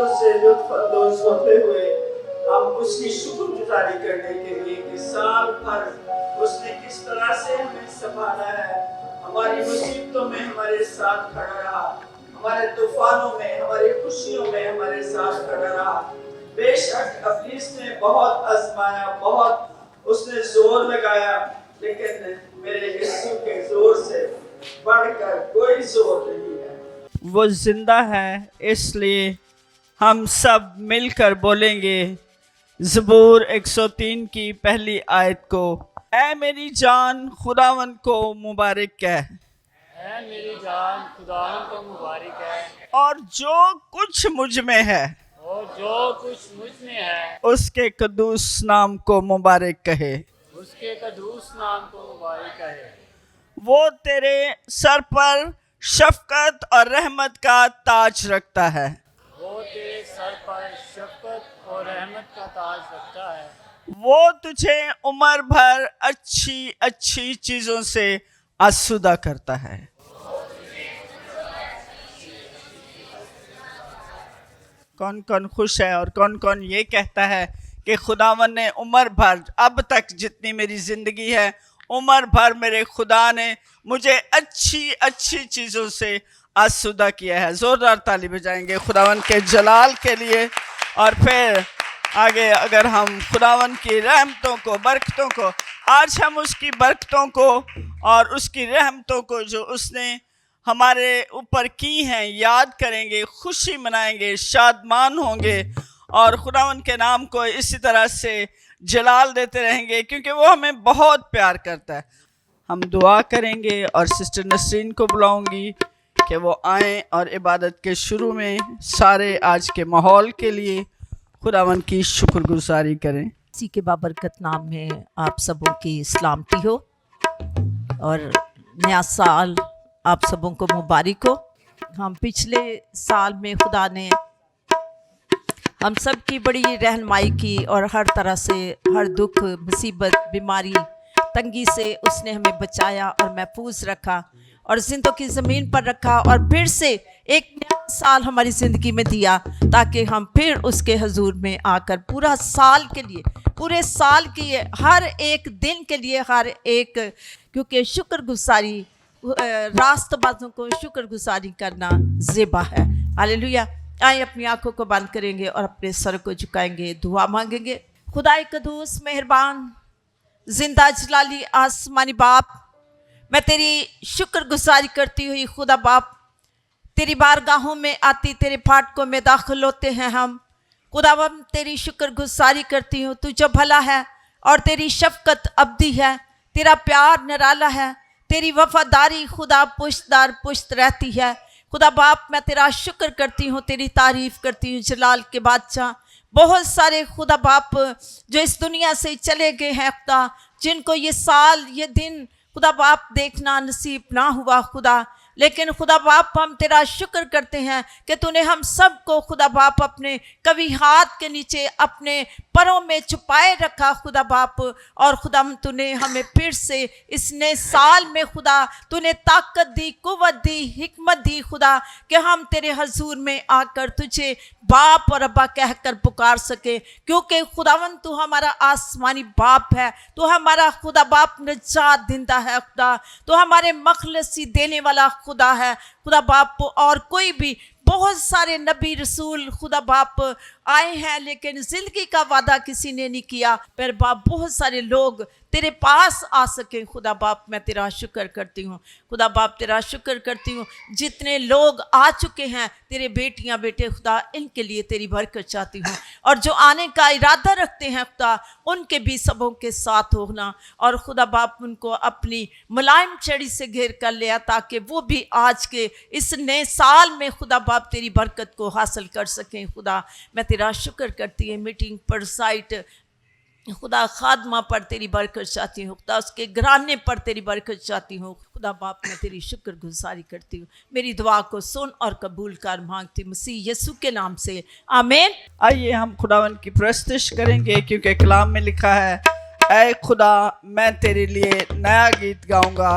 चीजों से लुत्फ अंदोज होते हुए हम उसकी शुक्रगुजारी करने के लिए कि साल भर उसने किस तरह से हमें संभाला है, हमारी मुसीबतों में हमारे साथ खड़ा रहा, हमारे तूफानों में, हमारी खुशियों में हमारे साथ खड़ा रहा। बेशक अब्लीस ने बहुत आजमाया, बहुत उसने जोर लगाया, लेकिन मेरे यीशु के जोर से बढ़कर कोई जोर नहीं है। वो जिंदा है, इसलिए हम सब मिलकर बोलेंगे ज़बूर 103 की पहली आयत को, ऐ मेरी जान खुदावन को मुबारक कह, ऐ मेरी जान खुदावन को मुबारक है, और जो कुछ मुझ में है और जो कुछ मुझ में है उसके कदूस नाम को मुबारक कहे। उसके कदूस नाम को मुबारक है। वो तेरे सर पर शफकत और रहमत का ताज रखता है। वो तेरे सर पर शफकत और रहमत का ताज रखता है। वो तुझे उम्र भर अच्छी अच्छी चीजों से आसूदा करता है। कौन कौन खुश है और कौन कौन ये कहता है कि खुदावन ने उम्र भर, अब तक जितनी मेरी जिंदगी है, उम्र भर मेरे खुदा ने मुझे अच्छी अच्छी चीज़ों से आसूदा किया है। ज़ोरदार ताली बजाएंगे खुदावन के जलाल के लिए। और फिर आगे अगर हम खुदावन की रहमतों को, बरकतों को, आज हम उसकी बरकतों को और उसकी रहमतों को जो उसने हमारे ऊपर की हैं याद करेंगे, खुशी मनाएंगे, शादमान होंगे और खुदावन के नाम को इसी तरह से जलाल देते रहेंगे, क्योंकि वो हमें बहुत प्यार करता है। हम दुआ करेंगे और सिस्टर नसरीन को बुलाऊंगी कि वो आएँ और इबादत के शुरू में सारे आज के माहौल के लिए खुदावन की शुक्रगुजारी करें। इसी के बाबरकत नाम में आप सबों की सलामती हो और नया साल आप सबों को मुबारक हो। हम पिछले साल में खुदा ने हम सब की बड़ी रहनुमाई की और हर तरह से, हर दुख, मुसीबत, बीमारी, तंगी से उसने हमें बचाया और महफूज रखा और जिंदों की ज़मीन पर रखा और फिर से एक नया साल हमारी ज़िंदगी में दिया ताकि हम फिर उसके हजूर में आकर पूरा साल के लिए, पूरे साल की हर एक दिन के लिए, हर एक, क्योंकि शुक्रगुजारी, रास्तबाजों को शुक्रगुजारी करना ज़ेबा है। हालेलुया। आए अपनी आंखों को बंद करेंगे और अपने सर को झुकाएंगे, दुआ मांगेंगे। खुदाए कदूस, मेहरबान, जिंदा जलाली आसमानी बाप, मैं तेरी शुक्रगुजारी करती हुई खुदा बाप, तेरी बारगाहों में आती, तेरे फाटकों में दाखिल होते हैं हम। खुदा बाप तेरी शुक्रगुजारी करती हूँ, तू जो भला है और तेरी शफकत अब्दी है, तेरा प्यार निराला है, तेरी वफादारी खुदा पुश्तदार पुश्त रहती है। खुदा बाप मैं तेरा शुक्र करती हूँ, तेरी तारीफ़ करती हूँ जलाल के बादशाह। बहुत सारे खुदा बाप जो इस दुनिया से चले गए हैं खुदा, जिनको ये साल, ये दिन खुदा बाप देखना नसीब ना हुआ खुदा, लेकिन खुदा बाप हम तेरा शुक्र करते हैं कि तूने हम सबको खुदा बाप अपने कवि हाथ के नीचे अपने परों में छुपाए रखा खुदा बाप। और खुदा तूने हमें फिर से इस नए साल में खुदा तूने ताकत दी, कुव्वत दी, हिकमत दी खुदा, कि हम तेरे हजूर में आकर तुझे बाप और अब्बा कहकर पुकार सके, क्योंकि खुदावन तू हमारा आसमानी बाप है, तू हमारा खुदा बाप निजात देता है खुदा, तू हमारे मखलसी देने वाला खुदा है खुदा बाप। और कोई भी, बहुत सारे नबी रसूल खुदा बाप आए हैं लेकिन जिंदगी का वादा किसी ने नहीं किया, पर बाप बहुत सारे लोग तेरे पास आ सके खुदा बाप। मैं तेरा शुक्र करती हूँ खुदा बाप, तेरा शुक्र करती हूँ जितने लोग आ चुके हैं तेरे बेटियां बेटे खुदा, इनके लिए तेरी बरकत चाहती हूँ, और जो आने का इरादा रखते हैं खुदा उनके भी सबों के साथ होना, और खुदा बाप उनको अपनी मुलायम छड़ी से घेर कर लिया ताकि वो भी आज के इस नए साल में खुदा बाप तेरी बरकत को हासिल कर सकें खुदा। मैं तेरा शुक्र करती है मीटिंग पर साइट खुदा खादमा पर तेरी बरकत चाहती हूँ खुदा, उसके घराने पर तेरी बरकत चाहती हूँ खुदा बाप। मैं तेरी शुक्रगुजारी करती हूँ, मेरी दुआ को सुन और कबूल कर मांगती मसीह यीशु के नाम से, आमीन। आइए हम खुदावन की प्रस्तुति करेंगे, क्योंकि कलाम में लिखा है, ऐ खुदा मैं तेरे लिए नया गीत गाऊंगा,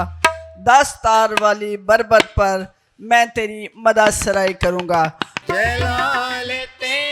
10 तार वाली बरबत पर मैं तेरी मदद सराई करूंगा। जलाल तेरा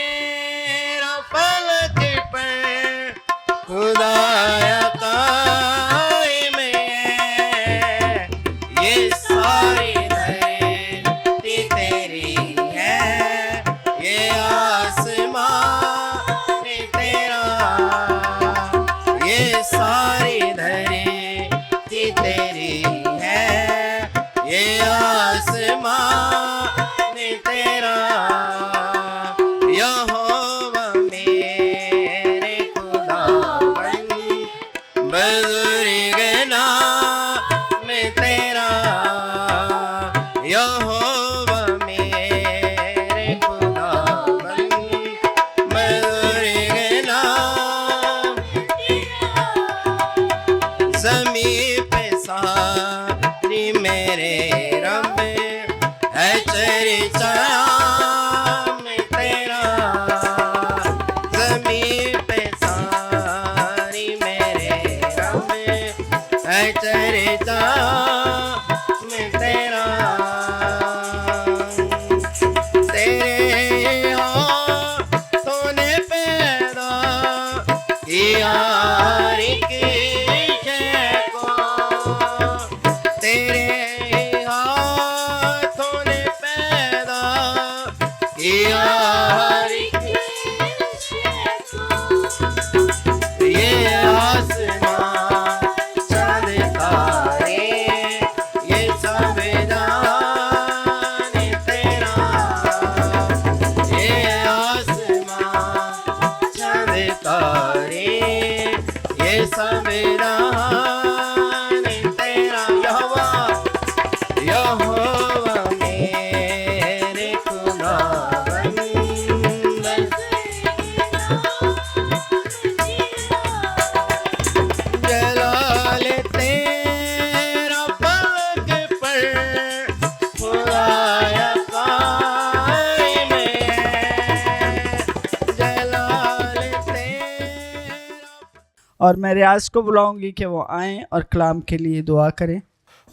और मैं रियाज को बुलाऊंगी कि वो आएं और कलाम के लिए दुआ करें।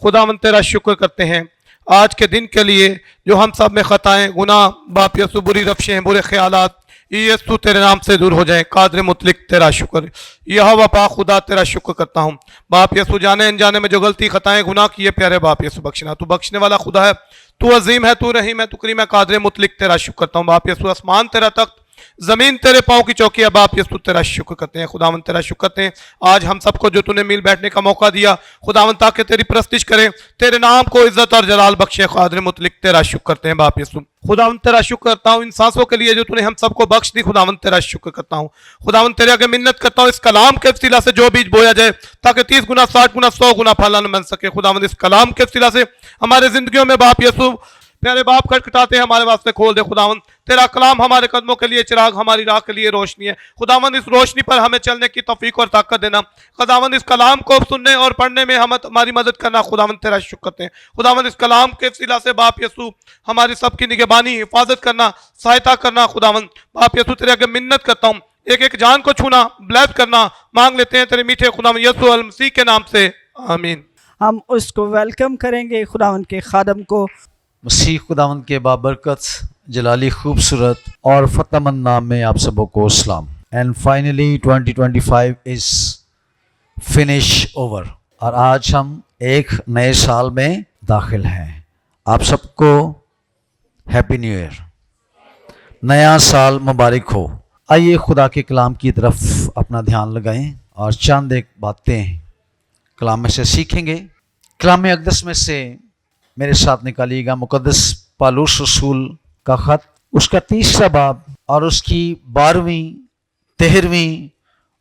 खुदावंद तेरा शुक्र करते हैं आज के दिन के लिए, जो हम सब में खताएं, गुनाह, बाप यसु, बुरी रफ्शें, बुरे ख्यालात, यसु तेरे नाम से दूर हो जाएं। कादर मुतलिक तेरा शुक्र, यह वपा खुदा तेरा शुक्र करता हूँ। बाप यसु, जाने अनजाने में जो गलती, खताएं, गुनाह किए, प्यारे बाप यसु बख्शना। तू बख्शने वाला खुदा है, तू अजीम है, तू रहीम है, तू करीम है। कादर मुतलिक तेरा शुक्र करता हूँ। बाप यसु, आसमान तेरा तख्त, जमीन तेरे पाँव की चौकी है। बाप यसु तेरा शुक्र करते हैं। खुदावंद तेरा शुक्र करते हैं आज हम सबको जो तूने मिल बैठने का मौका दिया, खुदावंद ताकि तेरी प्रस्तिश करें, तेरे नाम को इज्जत और जलाल बख्शे। कादर मुतलिक तेरा शुक्र करते हैं। बाप यसु, खुदावंद तेरा शुक्र करता हूँ इन सांसों के लिए जो तूने हम सबको बख्श दी। खुदावंद तेरा शुक्र करता हूँ। खुदावंद तेरे आगे मिन्नत करता हूँ इस कलाम के वसीला से जो बीज बोया जाए, ताकि 30 गुना, 60 गुना, 100 गुना फलन बन सके। खुदावंद इस कलाम के वसीला से हमारे जिंदगियों में बाप यसु, प्यारे बाप, खटखटाते हैं, हमारे वास्ते खोल दे। खुदावंद तेरा कलाम हमारे कदमों के लिए चिराग, हमारी राह के लिए रोशनी है। खुदावंद इस रोशनी पर हमें चलने की तौफीक और ताकत देना। खुदावंद इस कलाम को सुनने और पढ़ने में हमारी मदद करना। खुदावंद तेरा शुक्र करते हैं। खुदावंद इस कलाम के वसीला से बाप यसु हमारी सबकी निगहबानी, हिफाजत करना, सहायता करना। खुदावंद बाप यसु तेरे आगे मिन्नत करता हूँ, एक एक जान को छूना, ब्लेस करना मांग लेते हैं तेरे मीठे खुदावंद यसु अल मसीह के नाम से, आमीन। हम उसको वेलकम करेंगे, खुदावंद के खादम को। मसीह खुदावंद के बाबरकत, जलाली, खूबसूरत और फतहमंद नाम में आप सबों को सलाम। And finally 2025 is finish over और आज हम एक नए साल में दाखिल हैं। आप सबको हैप्पी न्यू ईयर, नया साल मुबारक हो। आइए खुदा के कलाम की तरफ अपना ध्यान लगाएं और चंद एक बातें कलाम में से सीखेंगे। कलाम अक़दस में से मेरे साथ निकालिएगा मुक़द्दस पौलुस रसूल का ख़त, उसका 3रा बाब और उसकी 12वीं, 13वीं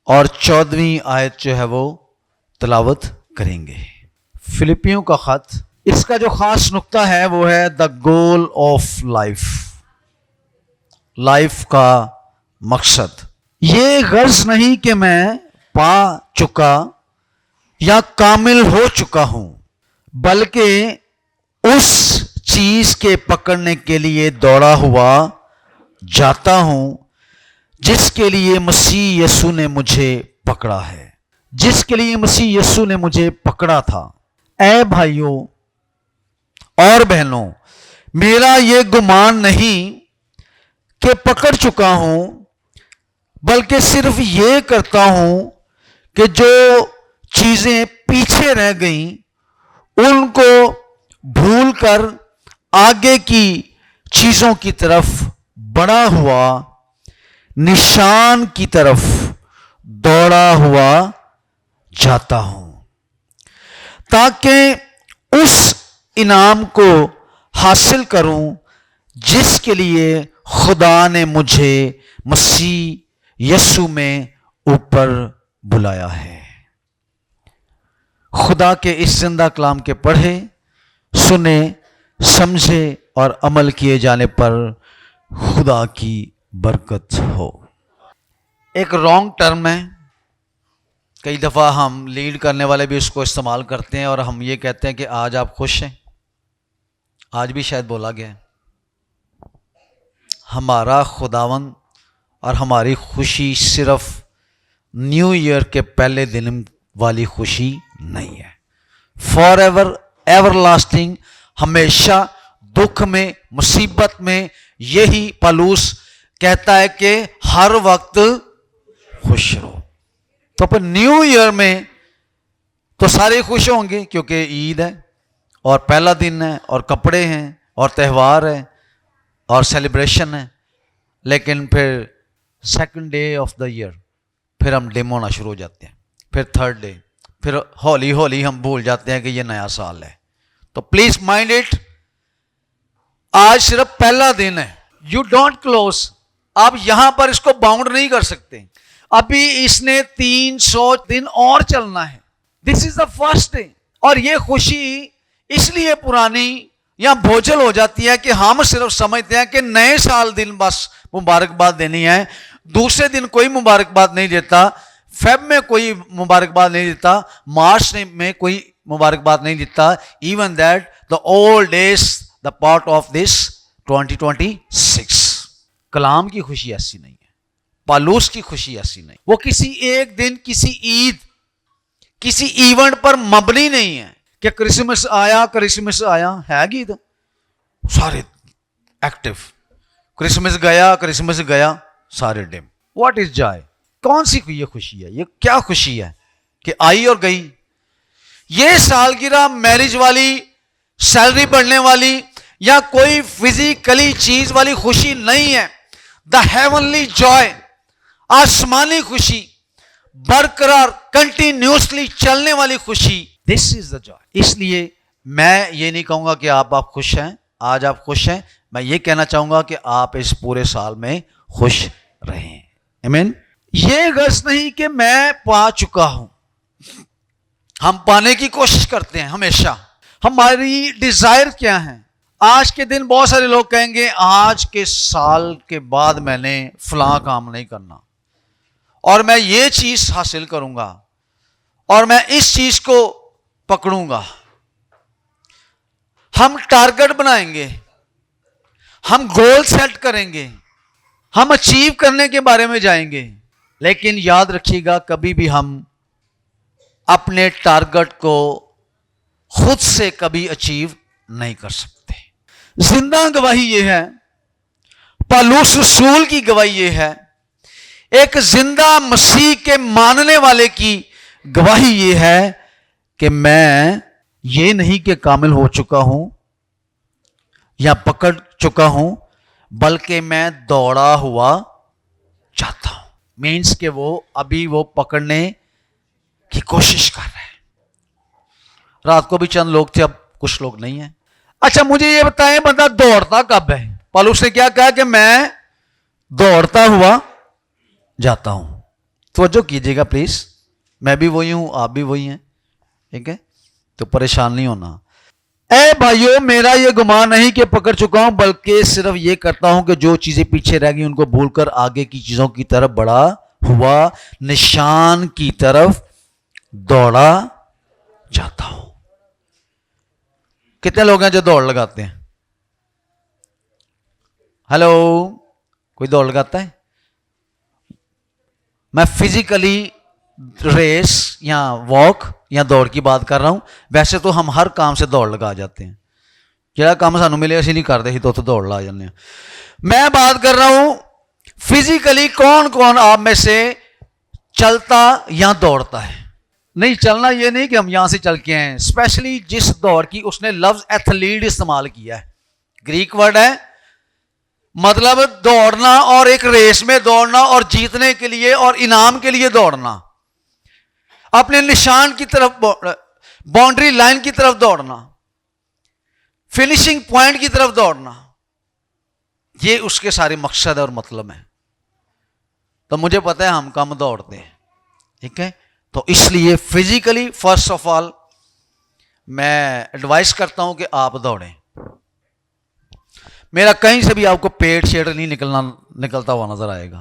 और 14वीं आयत जो है वो तिलावत करेंगे। फिलिपियों का ख़त, इसका जो ख़ास नुक्ता है वो है the goal of life, life का मकसद। ये गर्ज नहीं कि मैं पा चुका या कामिल हो चुका हूं, बल्कि उस चीज के पकड़ने के लिए दौड़ा हुआ जाता हूं जिसके लिए मसीह यीशु ने मुझे पकड़ा है, जिसके लिए मसीह यीशु ने मुझे पकड़ा था। ऐ भाइयों और बहनों, मेरा ये गुमान नहीं कि पकड़ चुका हूं, बल्कि सिर्फ ये करता हूं कि जो चीजें पीछे रह गईं उनको भूलकर आगे की चीजों की तरफ बढ़ा हुआ, निशान की तरफ दौड़ा हुआ जाता हूं, ताकि उस इनाम को हासिल करूं जिसके लिए खुदा ने मुझे मसीह यीशु में ऊपर बुलाया है। खुदा के इस जिंदा कलाम के पढ़े, सुने, समझे और अमल किए जाने पर खुदा की बरकत हो। एक रॉन्ग टर्म है, कई दफ़ा हम लीड करने वाले भी उसको इस्तेमाल करते हैं और हम ये कहते हैं कि आज आप खुश हैं। आज भी शायद बोला गया है। हमारा खुदावन और हमारी खुशी सिर्फ न्यू ईयर के पहले दिन वाली खुशी नहीं है। फॉर एवर, एवर लास्टिंग, हमेशा दुख में, मुसीबत में, यही पौलुस कहता है कि हर वक्त खुश रहो। तो पर न्यू ईयर में तो सारे खुश होंगे क्योंकि ईद है और पहला दिन है और कपड़े हैं और त्यौहार है और सेलिब्रेशन है, लेकिन फिर second day of the year फिर हम डिम होना शुरू हो जाते हैं, फिर थर्ड डे, फिर हौली हौली हम भूल जाते हैं कि ये नया साल है। तो प्लीज माइंड इट, आज सिर्फ पहला दिन है। यू डोंट क्लोज, आप यहां पर इसको बाउंड नहीं कर सकते। अभी इसने 300 दिन और चलना है। This is the first day. और ये खुशी इसलिए पुरानी या बोझल हो जाती है कि हम सिर्फ समझते हैं कि नए साल दिन बस मुबारकबाद देनी है, दूसरे दिन कोई मुबारकबाद नहीं देता, फेब में कोई मुबारकबाद नहीं देता, मार्च में कोई मुबारकबाद नहीं देता। Even that the old days the part of this 2026। कलाम की खुशी ऐसी नहीं है। पालूस की खुशी ऐसी नहीं, वो किसी एक दिन, किसी ईद, किसी इवेंट पर मबनी नहीं है कि क्रिसमस आया है गीत सारे एक्टिव, क्रिसमस गया सारे डिम। What is Joy? कौन सी ये खुशी है? ये क्या खुशी है कि आई और गई? ये सालगिरह मैरिज वाली, सैलरी बढ़ने वाली या कोई फिजिकली चीज वाली खुशी नहीं है। द हेवनली जॉय, आसमानी खुशी, बरकरार कंटिन्यूसली चलने वाली खुशी, दिस इज द जॉय। इसलिए मैं ये नहीं कहूंगा कि आप खुश हैं, आज आप खुश हैं, मैं ये कहना चाहूंगा कि आप इस पूरे साल में खुश रहें। आमीन। ये गर्ज नहीं कि मैं पा चुका हूं, हम पाने की कोशिश करते हैं हमेशा। हमारी डिजायर क्या है? आज के दिन बहुत सारे लोग कहेंगे आज के साल के बाद मैंने फलां काम नहीं करना और मैं ये चीज हासिल करूंगा और मैं इस चीज को पकड़ूंगा। हम टारगेट बनाएंगे, हम गोल सेट करेंगे, हम अचीव करने के बारे में जाएंगे, लेकिन याद रखिएगा कभी भी हम अपने टारगेट को खुद से कभी अचीव नहीं कर सकते। जिंदा गवाही यह है, पौलुस रसूल की गवाही यह है, एक जिंदा मसीह के मानने वाले की गवाही यह है कि मैं ये नहीं कि कामिल हो चुका हूं या पकड़ चुका हूं, बल्कि मैं दौड़ा हुआ चाहता हूं। मीन्स कि वो अभी वो पकड़ने की कोशिश कर रहे हैं। रात को भी चंद लोग थे, अब कुछ लोग नहीं है। अच्छा मुझे ये बताएं, बंदा दौड़ता कब है? पौलुस ने क्या कहा कि मैं दौड़ता हुआ जाता हूं। तवज्जो कीजिएगा प्लीज, मैं भी वही हूं, आप भी वही हैं, ठीक है? तो परेशान नहीं होना। ए भाइयों, मेरा ये गुमान नहीं कि पकड़ चुका हूं, बल्कि सिर्फ ये करता हूं कि जो चीजें पीछे रह गई उनको भूलकर आगे की चीजों की तरफ बढ़ा हुआ निशान की तरफ दौड़ा जाता हूं। कितने लोग हैं जो दौड़ लगाते हैं? हेलो, कोई दौड़ लगाता है? मैं फिजिकली रेस या वॉक या दौड़ की बात कर रहा हूं। वैसे तो हम हर काम से दौड़ लगा जाते हैं, ਜਿਹੜਾ काम सानू मिले असं नहीं करते, तो दौड़ ला जाते हैं। मैं बात कर रहा हूं फिजिकली कौन कौन आप में से चलता या दौड़ता है? नहीं, चलना ये नहीं कि हम यहां से चल के आए, स्पेशली जिस दौड़ की उसने लफ्ज एथलीट इस्तेमाल किया है, ग्रीक वर्ड है, मतलब दौड़ना और एक रेस में दौड़ना और जीतने के लिए और इनाम के लिए दौड़ना, अपने निशान की तरफ, बाउंड्री लाइन की तरफ दौड़ना, फिनिशिंग पॉइंट की तरफ दौड़ना, ये उसके सारे मकसद और मतलब है। तो मुझे पता है हम कम दौड़ते हैं, ठीक है? तो इसलिए फिजिकली फर्स्ट ऑफ ऑल मैं एडवाइस करता हूं कि आप दौड़ें। मेरा कहीं से भी आपको पेट शेट नहीं निकलता हुआ नजर आएगा,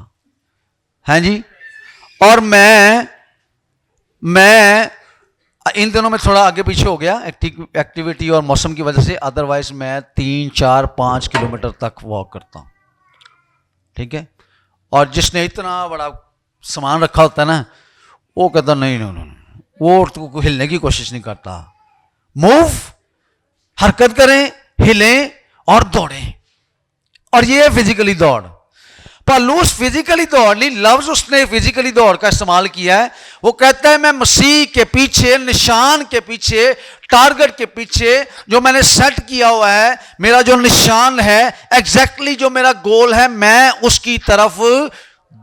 हैं जी? और मैं इन दिनों में थोड़ा आगे पीछे हो गया एक्टिविटी और मौसम की वजह से, अदरवाइज मैं 3, 4, 5 किलोमीटर तक वॉक करता हूं, ठीक है? और जिसने इतना बड़ा सामान रखा होता है ना, वो कहता नहीं, वो तो हिलने की कोशिश नहीं करता। मूव, हरकत करें, हिलें और दौड़ें, और ये है फिजिकली दौड़। पौलुस फिजिकली दौड़ नहीं, लफ्ज उसने फिजिकली दौड़ का इस्तेमाल किया है। वो कहता है मैं मसीह के पीछे, निशान के पीछे, टारगेट के पीछे जो मैंने सेट किया हुआ है, मेरा जो निशान है, एग्जैक्टली जो मेरा गोल है, मैं उसकी तरफ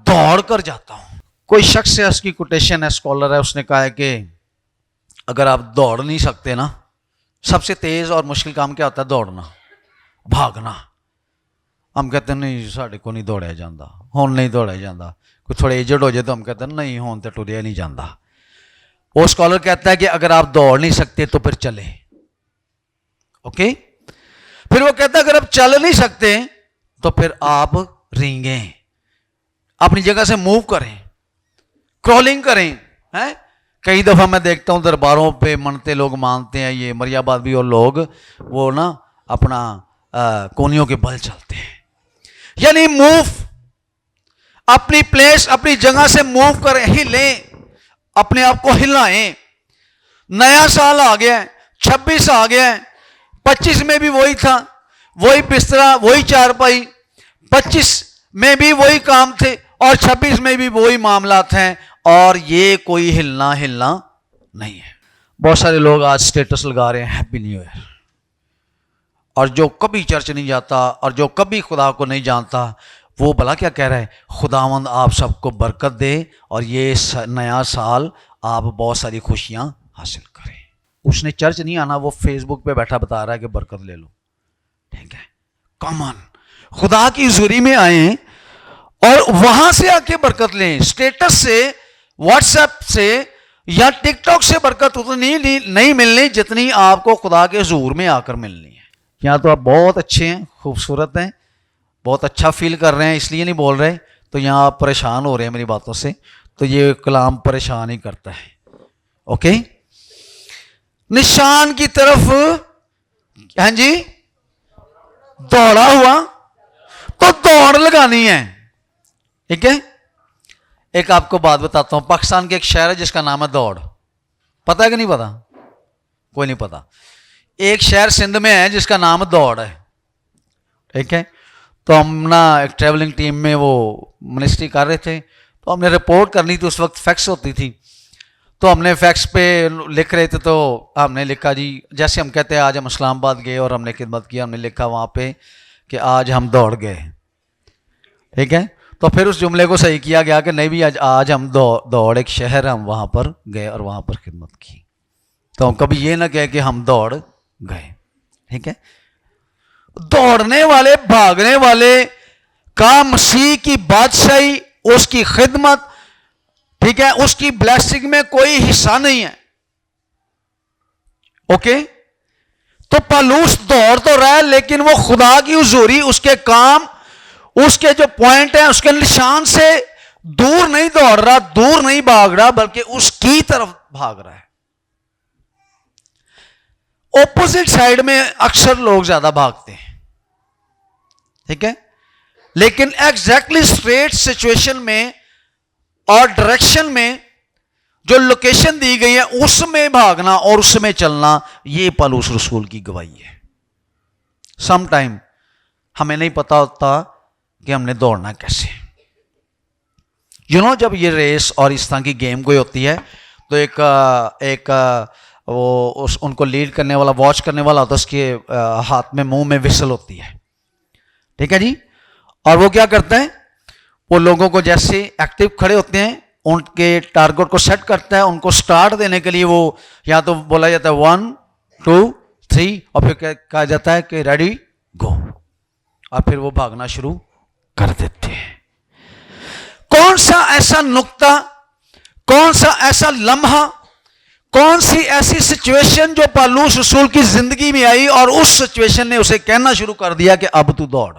दौड़ कर जाता हूं। कोई शख्स है, उसकी कोटेशन है, स्कॉलर है, उसने कहा है कि अगर आप दौड़ नहीं सकते ना, सबसे तेज और मुश्किल काम क्या होता है? दौड़ना, भागना। हम कहते हैं नहीं साढ़े को नहीं दौड़िया जाता, हुण नहीं दौड़िया जाता। कोई थोड़े एजड हो जाए तो हम कहते हैं नहीं हुण तो टुरिया नहीं जाता। वो स्कॉलर कहता है कि अगर आप दौड़ नहीं सकते तो फिर चले, ओके? फिर वो कहता है अगर आप चल नहीं सकते तो फिर आप रेंगे, अपनी जगह से मूव करें, क्रॉलिंग करें, हैं? कई दफा मैं देखता हूं दरबारों पे मनते लोग मानते हैं, ये मरियाबाद भी, और लोग वो ना अपना कोनियों के बल चलते हैं, यानी मूव। अपनी प्लेस, अपनी जगह से मूव करें, हिलें, अपने आप को हिलाएं। नया साल आ गया है, 26 आ गया है, 25 में भी वही था, वही बिस्तरा, वही चारपाई, 25 में भी वही काम थे और 26 में भी वही मामलात हैं, और ये कोई हिलना नहीं है। बहुत सारे लोग आज स्टेटस लगा रहे हैं हैप्पी न्यू ईयर, और जो कभी चर्च नहीं जाता और जो कभी खुदा को नहीं जानता, वो भला क्या कह रहा है, खुदावंद आप सबको बरकत दे और ये नया साल आप बहुत सारी खुशियां हासिल करें। उसने चर्च नहीं आना, वो फेसबुक पे बैठा बता रहा है कि बरकत ले लो। ठीक है, कॉमन खुदा की हुजूरी में आए और वहां से आके बरकत लें। स्टेटस से, व्हाट्सएप से या टिकटॉक से बरकत उतनी नहीं मिलनी जितनी आपको खुदा के हुजूर में आकर मिलनी है। या तो आप बहुत अच्छे हैं, खूबसूरत हैं, बहुत अच्छा फील कर रहे हैं, इसलिए नहीं बोल रहे, तो यहाँ आप परेशान हो रहे हैं मेरी बातों से, तो ये कलाम परेशान ही करता है। ओके, निशान की तरफ, हाँ जी, दौड़ा हुआ तो दौड़ लगानी है। ठीक है, एक आपको बात बताता हूं, पाकिस्तान के एक शहर है जिसका नाम है दौड़, पता है कि नहीं पता? कोई नहीं पता। एक शहर सिंध में है जिसका नाम दौड़ है। ठीक है, तो हम ना एक ट्रैवलिंग टीम में वो मिनिस्ट्री कर रहे थे, तो हमने रिपोर्ट करनी थी, उस वक्त फैक्स होती थी, तो हमने फैक्स पे लिख रहे थे, तो हमने लिखा जी, जैसे हम कहते हैं आज हम इस्लामाबाद गए और हमने खिदमत की, हमने लिखा वहाँ पे कि आज हम दौड़ गए। ठीक है, तो फिर उस जुमले को सही किया गया कि नहीं भी आज हम दौड़ एक शहर, हम वहाँ पर गए और वहाँ पर खिदमत की। तो हम कभी ये ना कहे कि हम दौड़ गए। ठीक है, दौड़ने वाले, भागने वाले का मसीह की बादशाही, उसकी खिदमत, ठीक है, उसकी ब्लेसिंग में कोई हिस्सा नहीं है। ओके, तो पौलुस दौड़ तो रहा है, लेकिन वो खुदा की हुजूरी, उसके काम, उसके जो पॉइंट है, उसके निशान से दूर नहीं दौड़ रहा, दूर नहीं भाग रहा, बल्कि उसकी तरफ भाग रहा है। ऑपोजिट साइड में अक्सर लोग ज्यादा भागते हैं। ठीक है, लेकिन एग्जैक्टली स्ट्रेट सिचुएशन में और डायरेक्शन में जो लोकेशन दी गई है उसमें भागना और उसमें चलना, ये पौलुस रसूल की गवाही है। सम टाइम हमें नहीं पता होता कि हमने दौड़ना कैसे। जब ये रेस और इस तरह की गेम कोई होती है, तो एक वो उनको लीड करने वाला, वॉच करने वाला होता है, उसके हाथ में, मुंह में विसल होती है। ठीक है जी, और वो क्या करता है, वो लोगों को जैसे एक्टिव खड़े होते हैं उनके टारगेट को सेट करता है, उनको स्टार्ट देने के लिए वो या तो बोला जाता है 1 2 3 और फिर कहा जाता है कि रेडी गो, और फिर वो भागना शुरू कर देते हैं। कौन सा ऐसा नुक्ता, कौन सा ऐसा लम्हा, कौन सी ऐसी सिचुएशन जो पौलुस रसूल की जिंदगी में आई और उस सिचुएशन ने उसे कहना शुरू कर दिया कि अब तू दौड़।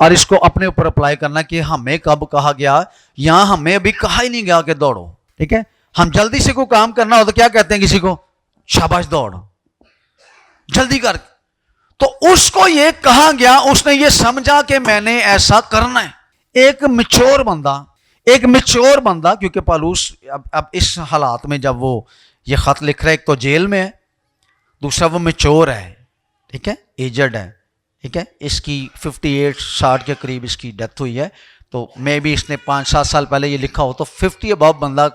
और इसको अपने ऊपर अप्लाई करना कि हमें कब कहा गया, यहां हमें अभी कहा ही नहीं गया कि दौड़ो। ठीक है, हम जल्दी से कोई काम करना हो तो क्या कहते हैं किसी को, शाबाश दौड़, जल्दी कर। तो उसको ये कहा गया, उसने ये समझा कि मैंने ऐसा करना है। एक मैच्योर बंदा, क्योंकि पौलुस अब इस हालात में जब वो ये खत लिख रहा है, एक तो जेल में है, दूसरा वो मैच्योर है, ठीक है, एजड है। ठीक है, इसकी 58-60 के करीब इसकी डेथ हुई है, तो मे भी इसने 5-7 साल पहले ये लिखा हो, तो 50 अबव बंदा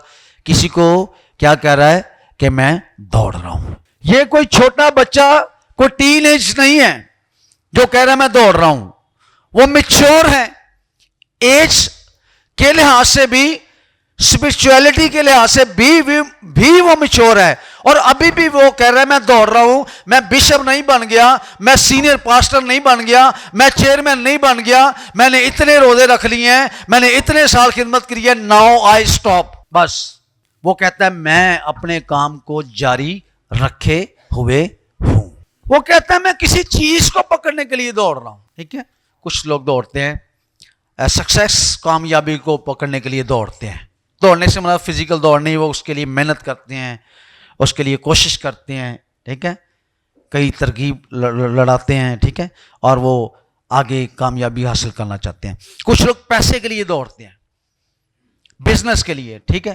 किसी को क्या कह रहा है कि मैं दौड़ रहा हूं। ये कोई छोटा बच्चा, कोई टीन एज नहीं है जो कह रहा है मैं दौड़ रहा हूं, वो मैच्योर है, एज के लिहाज से भी, स्पिरिचुअलिटी के लिहाज से भी वो मैच्योर है, और अभी भी वो कह रहा है मैं दौड़ रहा हूं, मैं बिशप नहीं बन गया, मैं सीनियर पास्टर नहीं बन गया, मैं चेयरमैन नहीं बन गया, मैंने इतने रोजे रख लिए हैं, मैंने इतने साल खिदमत की है, नाउ आई स्टॉप। बस वो कहता है मैं अपने काम को जारी रखे हुए हूं। वो कहता है मैं किसी चीज को पकड़ने के लिए दौड़ रहा हूं। ठीक है, कुछ लोग दौड़ते हैं सक्सेस, कामयाबी को पकड़ने के लिए दौड़ते हैं। दौड़ने से मतलब फिजिकल दौड़ नहीं, वो उसके लिए मेहनत करते हैं, उसके लिए कोशिश करते हैं। ठीक है, कई तरकीब लड़ाते हैं। ठीक है, और वो आगे कामयाबी हासिल करना चाहते हैं। कुछ लोग पैसे के लिए दौड़ते हैं, बिजनेस के लिए, ठीक है,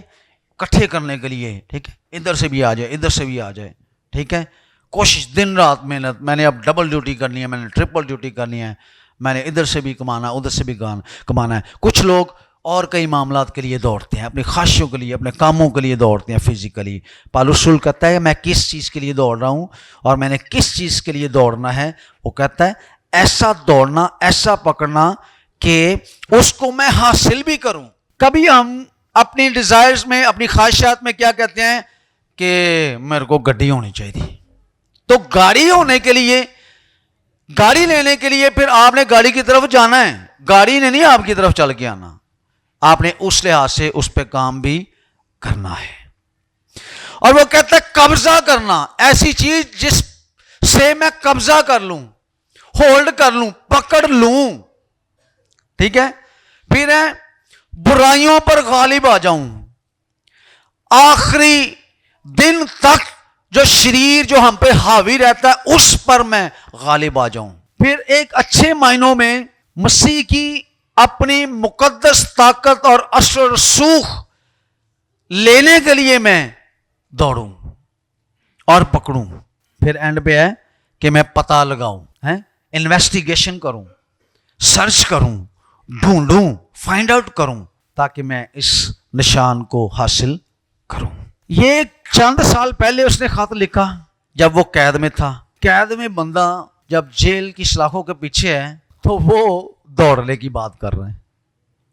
इकट्ठे करने के लिए, ठीक है, इधर से भी आ जाए, इधर से भी आ जाए, ठीक है, कोशिश, दिन रात मेहनत, मैंने अब डबल ड्यूटी करनी है, मैंने ट्रिपल ड्यूटी करनी है, मैंने इधर से भी कमाना, उधर से भी कमाना है। कुछ लोग और कई मामलात के लिए दौड़ते हैं, अपनी ख्वाहिशों के लिए, अपने कामों के लिए दौड़ते हैं फिजिकली। पौलुस रसूल कहता है मैं किस चीज़ के लिए दौड़ रहा हूँ और मैंने किस चीज़ के लिए दौड़ना है। वो कहता है ऐसा दौड़ना, ऐसा पकड़ना कि उसको मैं हासिल भी करूँ। कभी हम अपनी डिज़ायर्स में, अपनी ख्वाहिशात में क्या कहते हैं कि मेरे को गाड़ी होनी चाहिए। तो गाड़ी होने के लिए, गाड़ी लेने के लिए फिर आपने गाड़ी की तरफ जाना है, गाड़ी ने नहीं आपकी तरफ चल के आना। आपने उस लिहाज से उस पर काम भी करना है। और वो कहता है कब्जा करना, ऐसी चीज जिस से मैं कब्जा कर लूं, होल्ड कर लूं, पकड़ लूं, ठीक है। फिर है बुराइयों पर गालिब आ जाऊं, आखिरी दिन तक जो शरीर जो हम पे हावी रहता है उस पर मैं गालिब आ जाऊं। फिर एक अच्छे मायनों में मसीह की अपनी मुकद्दस ताकत और असर रसूख लेने के लिए मैं दौड़ूं और पकड़ूं। फिर एंड पे है कि मैं पता लगाऊं, है, इन्वेस्टिगेशन करूं, सर्च करूं, ढूंढूं, फाइंड आउट करूं, ताकि मैं इस निशान को हासिल करूं। ये चंद साल पहले उसने खत लिखा जब वो कैद में था। कैद में बंदा जब जेल की सलाखों के पीछे है तो वो दौड़ने की बात कर रहे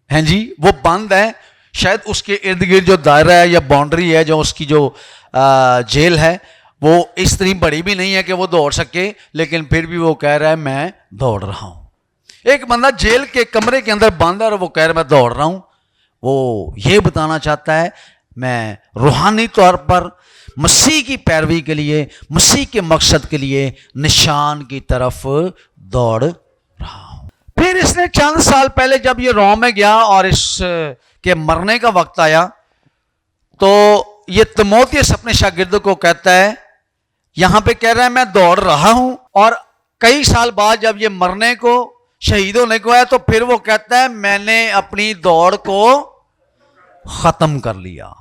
हैं जी। वो बंद है, शायद उसके इर्द गिर्द जो दायरा है या बाउंड्री है, जो उसकी जो जेल है, वो इस तरह बड़ी भी नहीं है कि वो दौड़ सके, लेकिन फिर भी वो कह रहा है मैं दौड़ रहा हूं। एक बंदा जेल के कमरे के अंदर बंद है और वो कह रहा है मैं दौड़ रहा हूं। वो ये बताना चाहता है मैं रूहानी तौर पर मसीह की पैरवी के लिए, मसीह के मकसद के लिए निशान की तरफ दौड़ रहा हूं। फिर इसने चंद साल पहले जब ये रोम में गया और इसके मरने का वक्त आया तो ये तीमुथियुस अपने शागिर्दों को कहता है, यहां पे कह रहा है मैं दौड़ रहा हूं, और कई साल बाद जब ये मरने को, शहीद होने को आया तो फिर वो कहता है मैंने अपनी दौड़ को खत्म कर लिया।